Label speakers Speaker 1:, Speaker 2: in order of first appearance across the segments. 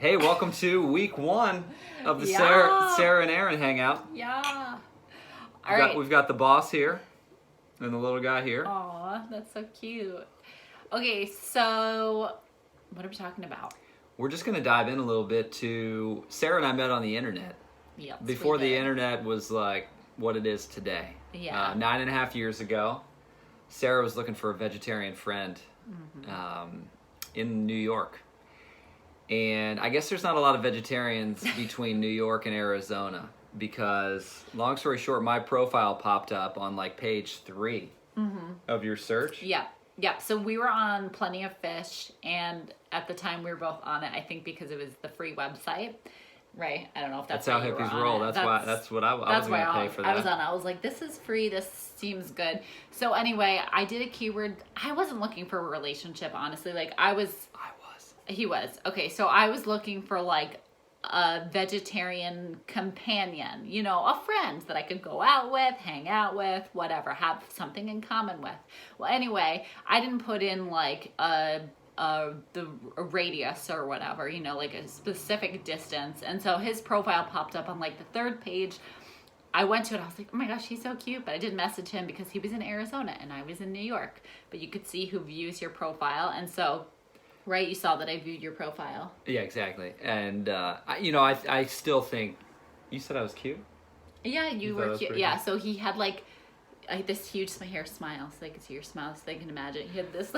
Speaker 1: Hey, welcome to week 1 of the
Speaker 2: Yeah.
Speaker 1: Sarah and Aaron hangout.
Speaker 2: Yeah. All right.
Speaker 1: We've got the boss here and the little guy here.
Speaker 2: Aw, that's so cute. Okay, so what are we talking about?
Speaker 1: We're just going to dive in a little bit to Sarah and I met on the internet.
Speaker 2: Yes,
Speaker 1: Before
Speaker 2: we
Speaker 1: the
Speaker 2: did.
Speaker 1: internet was like what it is today.
Speaker 2: Yeah.
Speaker 1: 9.5 years ago, Sarah was looking for a vegetarian friend in New York. And I guess there's not a lot of vegetarians between New York and Arizona because, long story short, my profile popped up on like page 3 of your search.
Speaker 2: Yep. So we were on Plenty of Fish, and at the time we were both on it, I think because it was the free website. Right? I don't know if that's
Speaker 1: how
Speaker 2: why you were
Speaker 1: hippies
Speaker 2: on
Speaker 1: roll.
Speaker 2: it.
Speaker 1: That's what I was going to pay for that.
Speaker 2: I was on it. I was like, this is free. This seems good. So anyway, I did a keyword. I wasn't looking for a relationship, honestly. Like He was. Okay, so I was looking for like a vegetarian companion, a friend that I could go out with, hang out with, whatever, have something in common with. Well, anyway, I didn't put in like a radius or whatever, like a specific distance. And so his profile popped up on like the 3rd page. I went to it. I was like, oh my gosh, he's so cute. But I didn't message him because he was in Arizona and I was in New York. But you could see who views your profile. And so, right, you saw that I viewed your profile.
Speaker 1: Yeah, exactly. And, I still think... You said I was cute?
Speaker 2: Yeah, you were cute. Yeah,
Speaker 1: Cool.
Speaker 2: so he had like this huge smile, so they could see your smile, so they can imagine. He had this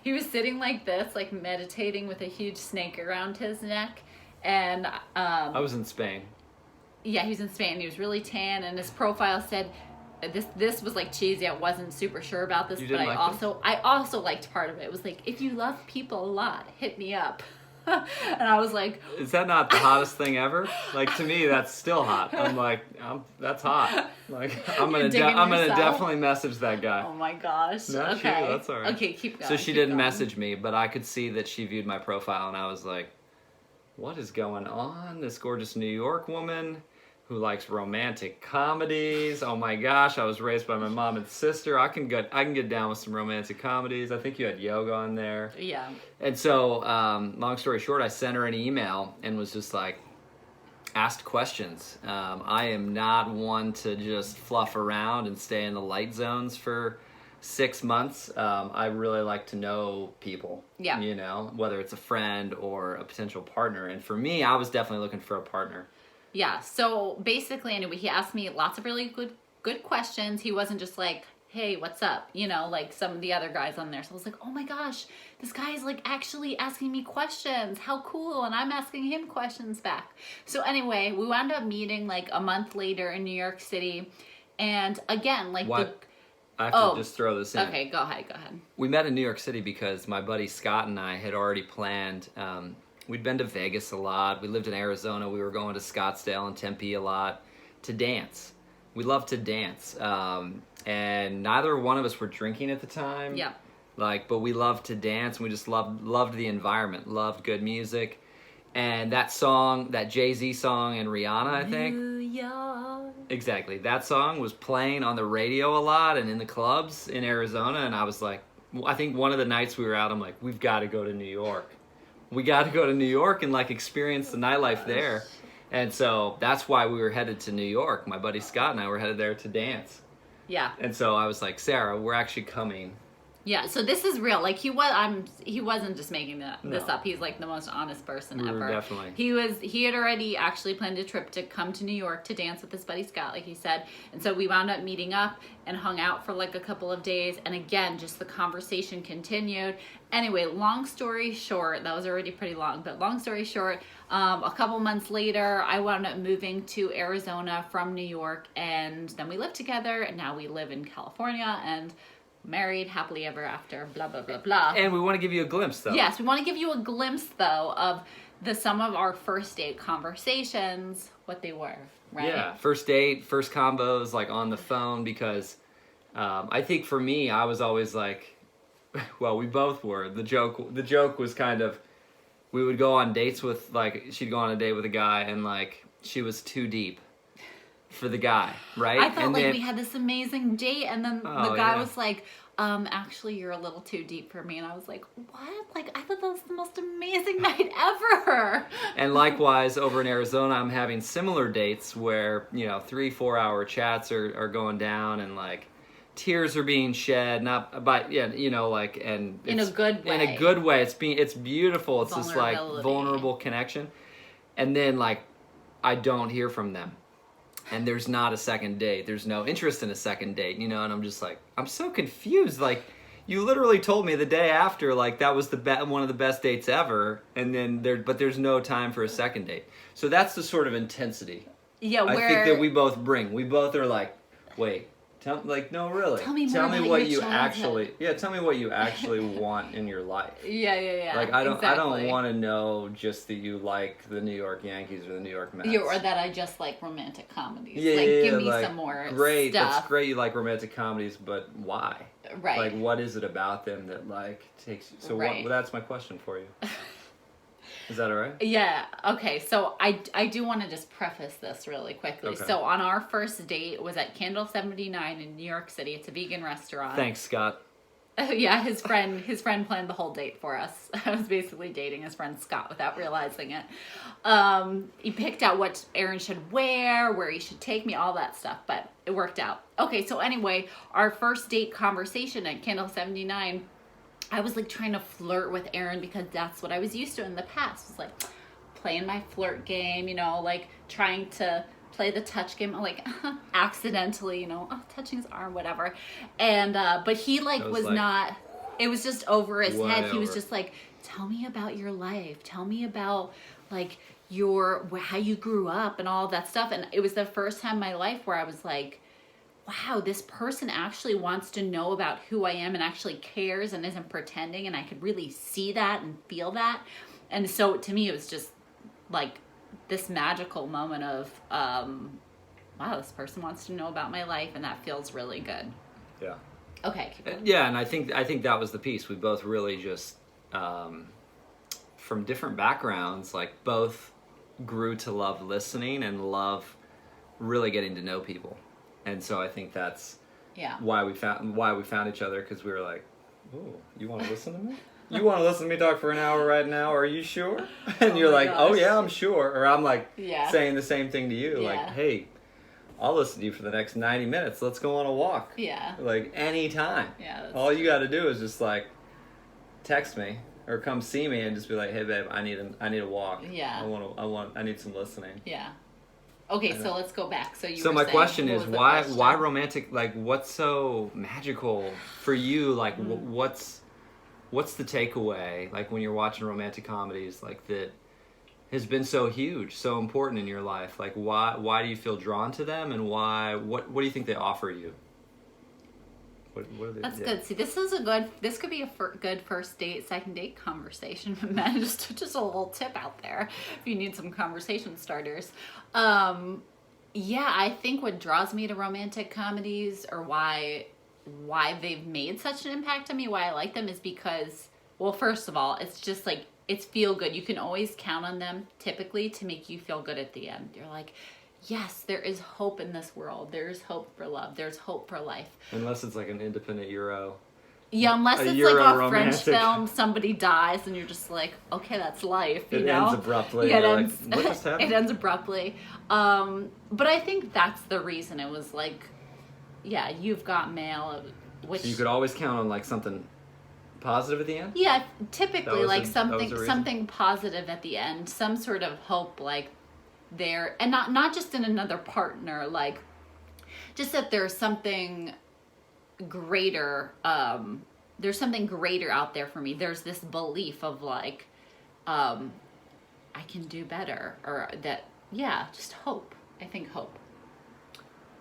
Speaker 2: he was sitting like this, like meditating with a huge snake around his neck. And
Speaker 1: I was in Spain.
Speaker 2: yeah, he was in Spain. He was really tan, and his profile said, this was like cheesy. I wasn't super sure about this, but I also liked part of it. It was like, if you love people a lot, hit me up. And I was like,
Speaker 1: Is that not the hottest thing ever? Like, to me, that's still hot. I'm like, that's hot. Like, I'm gonna definitely message that guy.
Speaker 2: oh my gosh.
Speaker 1: Not
Speaker 2: okay.
Speaker 1: you, that's all right.
Speaker 2: Okay, keep going.
Speaker 1: So she
Speaker 2: keep
Speaker 1: didn't
Speaker 2: going.
Speaker 1: message me, but I could see that she viewed my profile, and I was like, what is going on? This gorgeous New York woman who likes romantic comedies. Oh my gosh, I was raised by my mom and sister. I can get down with some romantic comedies. I think you had yoga on there.
Speaker 2: Yeah.
Speaker 1: And so, long story short, I sent her an email and was just like, asked questions. I am not one to just fluff around and stay in the light zones for 6 months. I really like to know people.
Speaker 2: Yeah.
Speaker 1: Whether it's a friend or a potential partner. And for me, I was definitely looking for a partner.
Speaker 2: Yeah, so basically, anyway, he asked me lots of really good questions. He wasn't just like, hey, what's up? Like some of the other guys on there. So I was like, oh my gosh, this guy is like actually asking me questions. How cool. And I'm asking him questions back. So anyway, we wound up meeting like a month later in New York City. And again, like
Speaker 1: What? I have to just throw this in.
Speaker 2: Okay, go ahead.
Speaker 1: We met in New York City because my buddy Scott and I had already planned. We'd been to Vegas a lot. We lived in Arizona. We were going to Scottsdale and Tempe a lot to dance. We loved to dance. And neither one of us were drinking at the time.
Speaker 2: Yeah.
Speaker 1: But we loved to dance. And we just loved the environment, loved good music. And that song, that Jay-Z song and Rihanna, I think.
Speaker 2: New York.
Speaker 1: Exactly. That song was playing on the radio a lot and in the clubs in Arizona. And I was like, I think one of the nights we were out, I'm like, we've got to go to New York. We got to go to New York and experience the nightlife there. And so that's why we were headed to New York. My buddy Scott and I were headed there to dance.
Speaker 2: Yeah.
Speaker 1: And so I was like, Sarah, we're actually coming.
Speaker 2: Yeah, so this is real. Like he wasn't just making this
Speaker 1: No.
Speaker 2: up. He's like the most honest person
Speaker 1: We
Speaker 2: ever.
Speaker 1: were definitely.
Speaker 2: He had already actually planned a trip to come to New York to dance with his buddy Scott, like he said. And so we wound up meeting up and hung out for like a couple of days. And again, just the conversation continued. Anyway, long story short, that was already pretty long, but long story short, a couple months later, I wound up moving to Arizona from New York, and then we lived together, and now we live in California, and married happily ever after, blah, blah, blah, blah.
Speaker 1: And we want to give you a glimpse, though.
Speaker 2: Yes, we want to give you a glimpse, though, of some of our first date conversations, what they were, right?
Speaker 1: Yeah, first date, first combos, on the phone, because I think for me, I was always like, well, we both were. The joke was kind of, we would go on dates with, she'd go on a date with a guy, and, she was too deep for the guy, right?
Speaker 2: I felt we had this amazing date, and then the guy was like, actually, you're a little too deep for me. And I was like, what? Like, I thought that was the most amazing night ever.
Speaker 1: And likewise, over in Arizona, I'm having similar dates where, 3-4 hour chats are going down, and like tears are being shed, not by, like, and
Speaker 2: in a good way.
Speaker 1: In a good way. It's beautiful. It's this like
Speaker 2: Vulnerability.
Speaker 1: vulnerable connection. And then like, I don't hear from them. And there's not a second date. There's no interest in a second date, and I'm just like, I'm so confused. Like, you literally told me the day after, like, that was one of the best dates ever, and then but there's no time for a second date. So that's the sort of intensity
Speaker 2: Yeah,
Speaker 1: I think that we both bring. We both are like, wait, no, really.
Speaker 2: Tell me more
Speaker 1: Tell me
Speaker 2: about
Speaker 1: what
Speaker 2: your
Speaker 1: you
Speaker 2: childhood.
Speaker 1: tell me what you actually want in your life.
Speaker 2: Yeah.
Speaker 1: Like, I don't
Speaker 2: exactly.
Speaker 1: want to know just that you like the New York Yankees or the New York Mets.
Speaker 2: Yeah, or that I just like romantic comedies.
Speaker 1: Yeah,
Speaker 2: like,
Speaker 1: yeah,
Speaker 2: give me
Speaker 1: like,
Speaker 2: some more
Speaker 1: great,
Speaker 2: stuff.
Speaker 1: That's great you like romantic comedies, but why?
Speaker 2: Right.
Speaker 1: Like, what is it about them that, like, takes you? So
Speaker 2: Right.
Speaker 1: That's my question for you. Is that all right?
Speaker 2: Yeah. Okay. So I do want to just preface this really quickly.
Speaker 1: Okay.
Speaker 2: So on our first date was at Candle 79 in New York City. It's a vegan restaurant.
Speaker 1: Thanks, Scott.
Speaker 2: Yeah, his friend planned the whole date for us. I was basically dating his friend Scott without realizing it. He picked out what Aaron should wear, where he should take me, all that stuff, but it worked out. Okay, so anyway, our first date conversation at Candle 79, I was like trying to flirt with Aaron because that's what I was used to in the past. It was like playing my flirt game, like trying to play the touch game, like accidentally, touching his arm, whatever. And but he was
Speaker 1: like,
Speaker 2: not. It was just over his head. He was
Speaker 1: over.
Speaker 2: just like, tell me about your life. Tell me about like how you grew up and all that stuff. And it was the first time in my life where I was like, wow, this person actually wants to know about who I am and actually cares and isn't pretending. And I could really see that and feel that. And so to me, it was just like this magical moment of, wow, this person wants to know about my life, and that feels really good.
Speaker 1: Yeah.
Speaker 2: Okay. Keep going.
Speaker 1: Yeah, and I think that was the piece. We both really just, from different backgrounds, like both grew to love listening and love really getting to know people. And so I think that's why we found each other, because we were like, "Oh, you want to listen to me? You want to listen to me talk for an hour right now? Are you sure?" And you're like,
Speaker 2: gosh.
Speaker 1: "Oh yeah, I'm sure." Or I'm like saying the same thing to you, like,
Speaker 2: Yeah.
Speaker 1: "Hey, I'll listen to you for the next 90 minutes. Let's go on a walk."
Speaker 2: Yeah.
Speaker 1: Like, anytime.
Speaker 2: Yeah. That's
Speaker 1: All you got to do is just like text me or come see me and just be like, "Hey babe, I need a walk.
Speaker 2: Yeah.
Speaker 1: I need some listening."
Speaker 2: Yeah. Okay, so let's go back. So
Speaker 1: So
Speaker 2: were
Speaker 1: my
Speaker 2: saying,
Speaker 1: question
Speaker 2: what
Speaker 1: is,
Speaker 2: was the
Speaker 1: why
Speaker 2: question?
Speaker 1: romantic? Like, what's so magical for you? Like, what's the takeaway? Like, when you're watching romantic comedies, like, that has been so huge, so important in your life. Like, why do you feel drawn to them, and what do you think they offer you? What are they?
Speaker 2: That's good. See, this could be a good first date, second date conversation with men. Just a little tip out there if you need some conversation starters. Yeah, I think what draws me to romantic comedies, or why they've made such an impact on me, why I like them, is because, well, first of all, it's just like, it's feel good. You can always count on them typically to make you feel good at the end. You're like, yes, there is hope in this world. There's hope for love. There's hope for life.
Speaker 1: Unless it's like an independent Euro.
Speaker 2: Yeah, unless
Speaker 1: A
Speaker 2: it's
Speaker 1: Euro
Speaker 2: like a
Speaker 1: romantic.
Speaker 2: French film, somebody dies, and you're just like, okay, that's life. You
Speaker 1: It
Speaker 2: know?
Speaker 1: ends abruptly.
Speaker 2: Yeah,
Speaker 1: You're like, what just happened?
Speaker 2: it ends abruptly. But I think that's the reason. It was like, yeah, You've Got Mail, which
Speaker 1: So you could always count on like something positive at the end.
Speaker 2: yeah,
Speaker 1: That
Speaker 2: typically
Speaker 1: was
Speaker 2: like
Speaker 1: that was the reason?
Speaker 2: something positive at the end, some sort of hope, like there, and not just in another partner, like just that there's something greater. There's something greater out there for me. There's this belief of like, I can do better, or that, yeah, just hope. I think hope.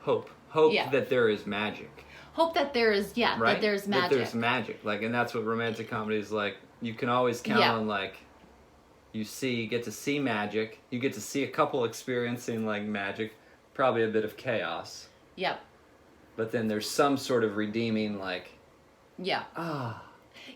Speaker 1: Hope
Speaker 2: Yeah.
Speaker 1: that there is magic.
Speaker 2: Hope that there is, yeah,
Speaker 1: Right?
Speaker 2: that there's magic.
Speaker 1: That there's magic. Like, and that's what romantic comedy is like. You can always count
Speaker 2: Yeah.
Speaker 1: on, like, you get to see magic. You get to see a couple experiencing like magic, probably a bit of chaos.
Speaker 2: Yep.
Speaker 1: But then there's some sort of redeeming, like,
Speaker 2: Yeah.
Speaker 1: ah.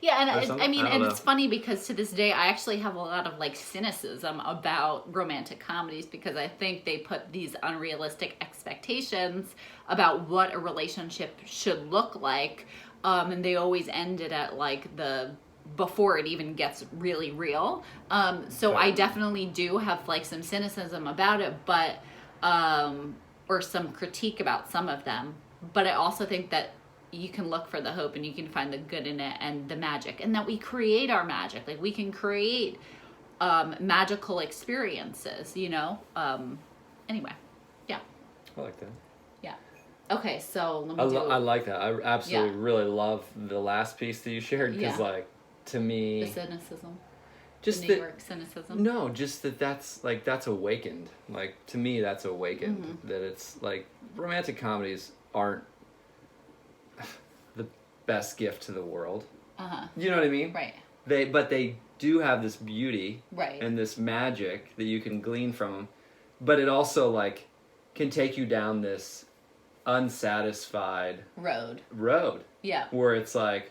Speaker 2: Yeah,
Speaker 1: Or
Speaker 2: and
Speaker 1: something?
Speaker 2: I mean,
Speaker 1: I don't
Speaker 2: and
Speaker 1: know.
Speaker 2: it's funny because to this day, I actually have a lot of like cynicism about romantic comedies, because I think they put these unrealistic expectations about what a relationship should look like. And they always ended at like before it even gets really real. So I definitely do have like some cynicism about it, but or some critique about some of them. But I also think that you can look for the hope and you can find the good in it and the magic, and that we create our magic. Like we can create magical experiences, you know? Anyway, yeah.
Speaker 1: I like that.
Speaker 2: Yeah. Okay, so let me
Speaker 1: I like that. I absolutely really love the last piece that you shared, because like, to me,
Speaker 2: the cynicism.
Speaker 1: Just
Speaker 2: the
Speaker 1: New
Speaker 2: New York cynicism.
Speaker 1: No, just that's awakened. Like, to me, that's awakened. That it's like, romantic comedies aren't the best gift to the world. You know what I mean?
Speaker 2: Right.
Speaker 1: But they do have this beauty,
Speaker 2: right,
Speaker 1: and this magic that you can glean from them. But it also like can take you down this unsatisfied
Speaker 2: road. Yeah.
Speaker 1: Where it's like,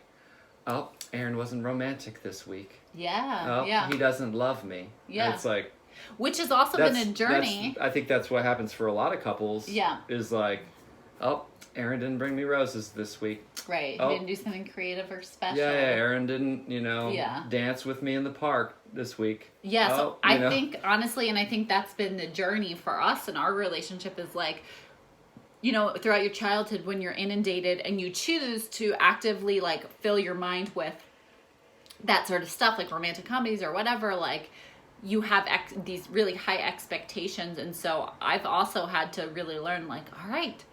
Speaker 1: oh, Aaron wasn't romantic this week.
Speaker 2: Yeah.
Speaker 1: Oh, he doesn't love me.
Speaker 2: Yeah.
Speaker 1: And it's like,
Speaker 2: which has also been a journey.
Speaker 1: I think that's what happens for a lot of couples.
Speaker 2: Yeah.
Speaker 1: Is like, oh, Aaron didn't bring me roses this week.
Speaker 2: Right.
Speaker 1: Oh.
Speaker 2: He didn't do something creative or special.
Speaker 1: Yeah, Aaron didn't, dance with me in the park this week.
Speaker 2: Yeah, so I think, honestly, and I think that's been the journey for us in our relationship, is like, throughout your childhood, when you're inundated and you choose to actively like fill your mind with that sort of stuff, like romantic comedies or whatever, like you have these really high expectations. And so I've also had to really learn, like, all right,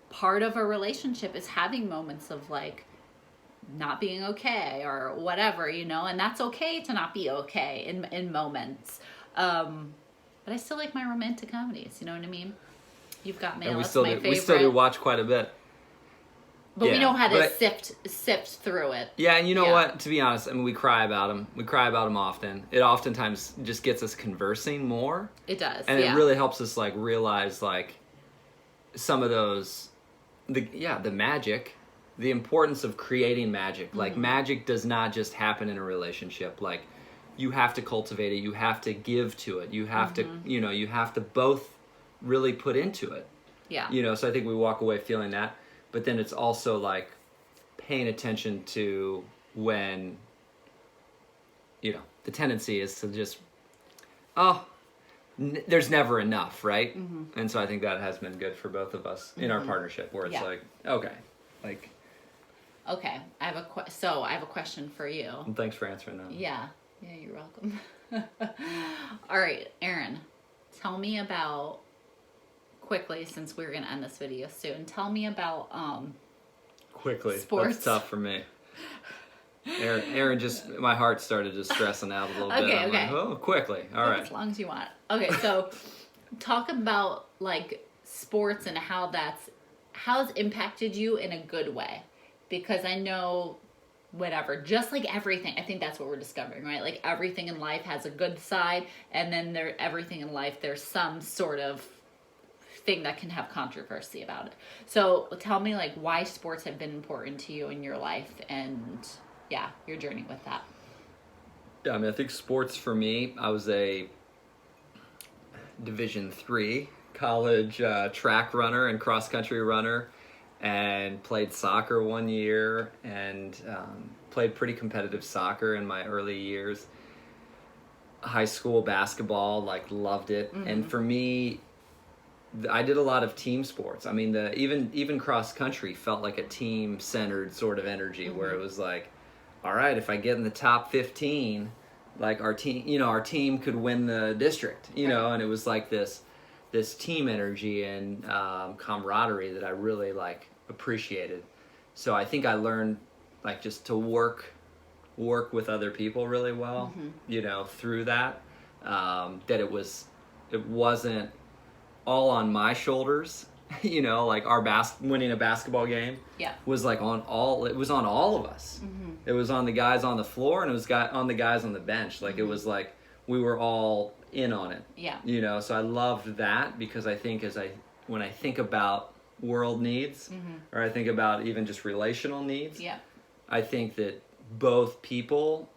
Speaker 2: part of a relationship is having moments of like not being okay or whatever, and that's okay to not be okay in moments. But I still like my romantic comedies, you know what I mean? You've Got Mail, that's my favorite.
Speaker 1: We still do watch quite a bit.
Speaker 2: But we know how to sift through it.
Speaker 1: Yeah, and you know what? To be honest, I mean, we cry about them. We cry about them often. It oftentimes just gets us conversing more.
Speaker 2: It does,
Speaker 1: and it really helps us like realize like some of those, the magic, the importance of creating magic. Like, magic does not just happen in a relationship. Like, you have to cultivate it. You have to give to it. You have to, you have to both really put into it.
Speaker 2: Yeah.
Speaker 1: So I think we walk away feeling that. But then it's also like paying attention to when, the tendency is to just, there's never enough, right? And so I think that has been good for both of us in our partnership, where it's like, okay, like.
Speaker 2: Okay, I have a question for you.
Speaker 1: And thanks for answering that.
Speaker 2: Yeah, you're welcome. All right, Aaron, tell me about, quickly, since we're going to end this video soon, tell me about
Speaker 1: quickly.
Speaker 2: Sports.
Speaker 1: That's tough for me. Aaron just, my heart started just stressing out a little bit.
Speaker 2: Okay,
Speaker 1: I'm
Speaker 2: okay.
Speaker 1: like, quickly. All right.
Speaker 2: As long as you want. Okay, so talk about like sports and how it's impacted you in a good way. Because I know, whatever, just like everything, I think that's what we're discovering, right? Like, everything in life has a good side, and then everything in life, there's some sort of thing that can have controversy about it. So tell me, like, why sports have been important to you in your life, and your journey with that.
Speaker 1: Yeah, I mean, I think sports for me, I was a Division III college track runner and cross country runner, and played soccer one year, and played pretty competitive soccer in my early years. High school basketball, like, loved it. And for me, I did a lot of team sports. I mean, even cross country felt like a team centered sort of energy, where it was like, all right, if I get in the top 15, like, our team could win the district, and it was like this team energy and camaraderie that I really like appreciated. So I think I learned like just to work with other people really well, through that. That it wasn't all on my shoulders, like winning a basketball game was like it was on all of us. It was on the guys on the floor, and it was on the guys on the bench. Like, it was like we were all in on it. Yeah. So I loved that, because I think when I think about world needs, or I think about even just relational needs, I think that both people,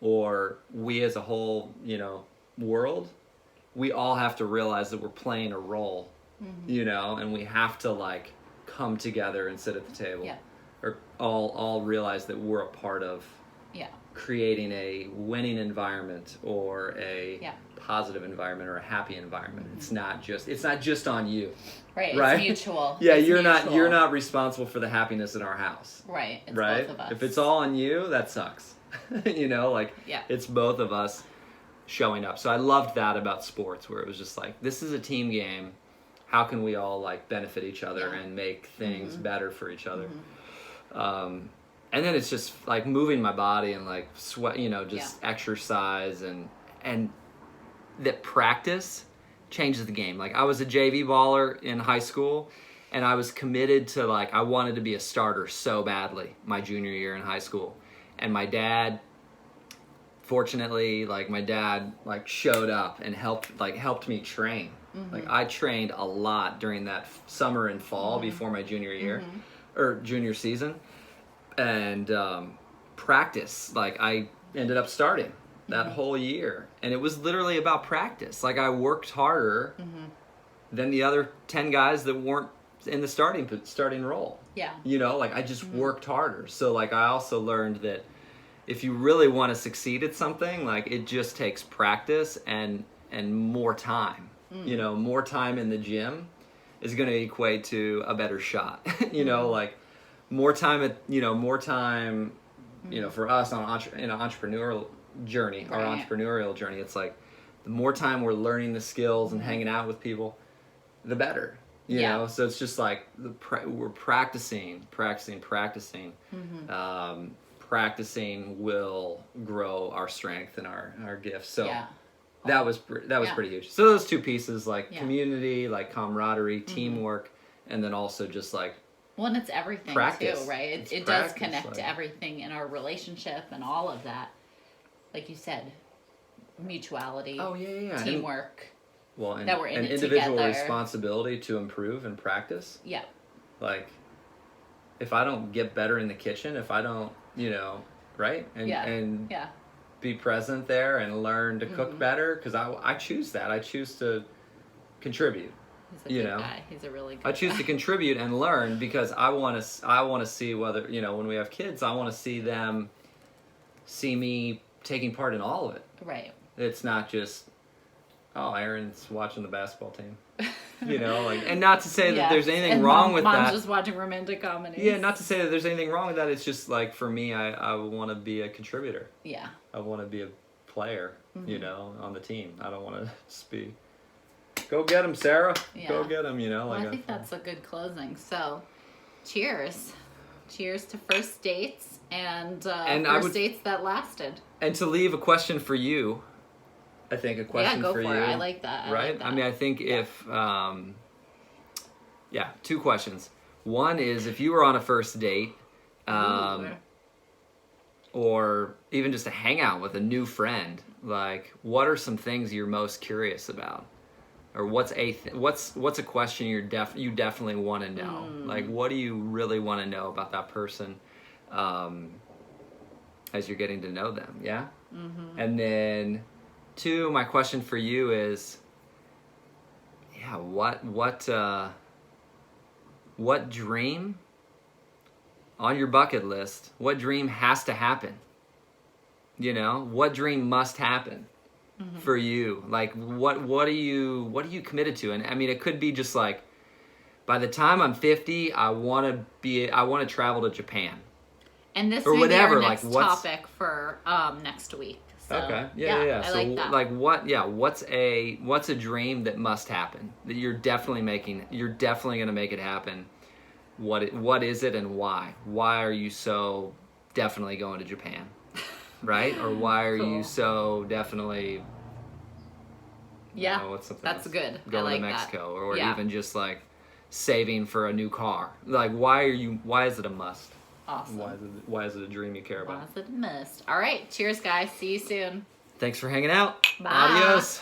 Speaker 1: or we as a whole, world, we all have to realize that we're playing a role, and we have to like come together and sit at the table. or all realize that we're a part of
Speaker 2: Yeah.
Speaker 1: creating a winning environment or a
Speaker 2: Yeah.
Speaker 1: positive environment or a happy environment. It's not just on you.
Speaker 2: Right.
Speaker 1: Right?
Speaker 2: It's mutual.
Speaker 1: Yeah,
Speaker 2: It's
Speaker 1: you're
Speaker 2: mutual.
Speaker 1: not responsible for the happiness in our house.
Speaker 2: Right. It's
Speaker 1: Right?
Speaker 2: both of us.
Speaker 1: If it's all on you, that sucks. Like
Speaker 2: Yeah.
Speaker 1: it's both of us showing up. So I loved that about sports, where it was just like, this is a team game. How can we all like benefit each other
Speaker 2: Yeah.
Speaker 1: and make things better for each other?
Speaker 2: Mm-hmm.
Speaker 1: And then it's just like moving my body and like sweat, just exercise and that practice changes the game. Like I was a JV baller in high school, and I was committed to I wanted to be a starter so badly my junior year in high school. And my dad, fortunately, showed up and helped me train. Like I trained a lot during that summer and fall before my junior year or junior season. And practice, I ended up starting that whole year, and it was literally about practice. I worked harder than the other 10 guys that weren't in the starting role.
Speaker 2: Yeah.
Speaker 1: I just worked harder. So I also learned that if you really want to succeed at something, it just takes practice and more time. More time in the gym is going to equate to a better shot. More time for us on entrepreneurial journey, our entrepreneurial journey, it's the more time we're learning the skills and hanging out with people, the better. You know, so it's just we're practicing. Practicing will grow our strength and our gifts. So that was pretty huge. So those two pieces, community, camaraderie, teamwork, and then also just
Speaker 2: well, and it's everything
Speaker 1: practice.
Speaker 2: Too, right? It
Speaker 1: practice,
Speaker 2: does connect to everything in our relationship and all of that. Like you said, mutuality.
Speaker 1: Oh yeah.
Speaker 2: Teamwork.
Speaker 1: And
Speaker 2: that we're in
Speaker 1: an
Speaker 2: it
Speaker 1: individual
Speaker 2: together.
Speaker 1: responsibility to improve and practice.
Speaker 2: Yeah.
Speaker 1: If I don't get better in the kitchen, if I don't, right? And be present there and learn to cook better, because I choose that. I choose to contribute.
Speaker 2: He's a good guy. He's a really good guy.
Speaker 1: I choose to contribute and learn because I want to see whether, when we have kids, I want to see them see me taking part in all of it.
Speaker 2: Right.
Speaker 1: It's not just, oh, Aaron's watching the basketball team. And not to say that there's anything wrong with
Speaker 2: Mom's
Speaker 1: that.
Speaker 2: just watching romantic comedies.
Speaker 1: Yeah, not to say that there's anything wrong with that. It's just for me, I want to be a contributor.
Speaker 2: Yeah.
Speaker 1: I want to be a player, on the team. I don't want to just be, go get him, Sarah.
Speaker 2: Yeah.
Speaker 1: Go get him,
Speaker 2: Well, I think that's a good closing. So, cheers. Cheers to first dates and first dates that lasted.
Speaker 1: And to leave a question for you, I think a question
Speaker 2: go
Speaker 1: for you.
Speaker 2: it. I like that.
Speaker 1: Right? I mean, I think if, two questions. One is if you were on a first date, or even just a hangout with a new friend, what are some things you're most curious about? Or what's a question you definitely want to know? What do you really want to know about that person as you're getting to know them? Yeah? Mm-hmm. And then 2, my question for you is, what dream on your bucket list, what dream has to happen? What dream must happen for you? What are you committed to? And I mean, it could be just by the time I'm 50, I want to travel to Japan.
Speaker 2: And this
Speaker 1: or
Speaker 2: may
Speaker 1: whatever,
Speaker 2: be our next topic for next week. So,
Speaker 1: okay. Yeah.
Speaker 2: I
Speaker 1: so
Speaker 2: like that.
Speaker 1: what's a dream that must happen that you're definitely going to make it happen? What is it and why? Why are you so definitely going to Japan? Right? Or why are you so definitely what's something
Speaker 2: that's
Speaker 1: else?
Speaker 2: good.
Speaker 1: Going
Speaker 2: I like
Speaker 1: to Mexico
Speaker 2: that.
Speaker 1: or even just saving for a new car. Why is it a must?
Speaker 2: Awesome.
Speaker 1: Why is it a dream you care about?
Speaker 2: Why is it a must? All right. Cheers, guys. See you soon.
Speaker 1: Thanks for hanging out.
Speaker 2: Bye.
Speaker 1: Adios.